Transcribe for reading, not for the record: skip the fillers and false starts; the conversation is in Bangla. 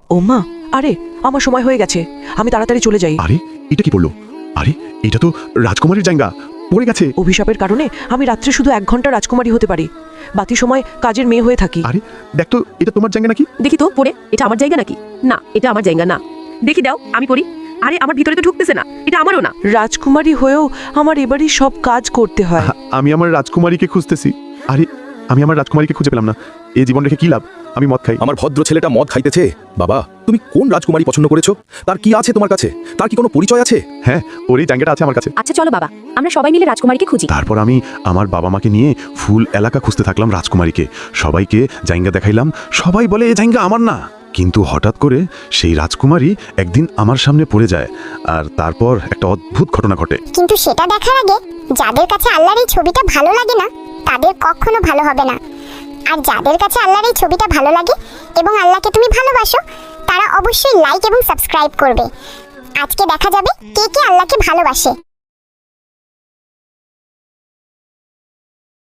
ও মা, আরে আমার সময় হয়ে গেছে, আমি তাড়াতাড়ি চলে যাই। আরে এটা কি পড়লো? আরে এটা তো রাজকুমারীর জায়গা পড়ে গেছে। অভিশাপের কারণে আমি রাত্রে শুধু 1 ঘন্টা রাজকুমারী হতে পারি, বাকি সময় কাজের মেয়ে হয়ে থাকি। আরে দেখ তো, এটা তোমার জায়গা নাকি? দেখি তো পড়ে, এটা আমার জায়গা নাকি? না, এটা আমার জায়গা না। দেখি দাও, আমি পড়ি। আরে আমার ভিতরে তো ঢুকতেছে না, এটা আমারও না। রাজকুমারী হয়েও আমার এবারই সব কাজ করতে হয়। আমি আমার রাজকুমারীকে খুঁজতেছি। আরে আমি আমার রাজকুমারীকে খুঁজে পেলাম না। এই জীবন রেখে কি লাভ? আমি মদ খাই। আমার ভদ্র ছেলেটা মদ খাইতেছে। বাবা, তুমি কোন রাজকুমারী পছন্দ করেছো? তার কি আছে তোমার কাছে? তার কি কোনো পরিচয় আছে? হ্যাঁ, ওর এই জায়গাটা আছে আমার কাছে। আচ্ছা চলো বাবা, আমরা সবাই মিলে রাজকুমারীকে খুঁজি। তারপর আমি আমার বাবা মাকে নিয়ে ফুল এলাকা খুঁজতে থাকলাম রাজকুমারীকে। সবাইকে জায়গা দেখাইলাম, সবাই বলে এই জায়গা আমার না। কিন্তু হঠাৎ করে সেই রাজকুমারী একদিন আমার সামনে পড়ে যায়, আর তারপর একটা অদ্ভুত ঘটনা ঘটে। কিন্তু সেটা দেখার আগে যাদের কাছে আল্লাহর এই ছবিটা ভালো লাগে না তাদের কখনো ভালো হবে না, আর যাদের কাছে আল্লাহর এই ছবিটা ভালো লাগে এবং আল্লাহকে তুমি ভালোবাসো তারা অবশ্যই লাইক এবং সাবস্ক্রাইব করবে। আজকে দেখা যাবে কে কে আল্লাহকে ভালোবাসে।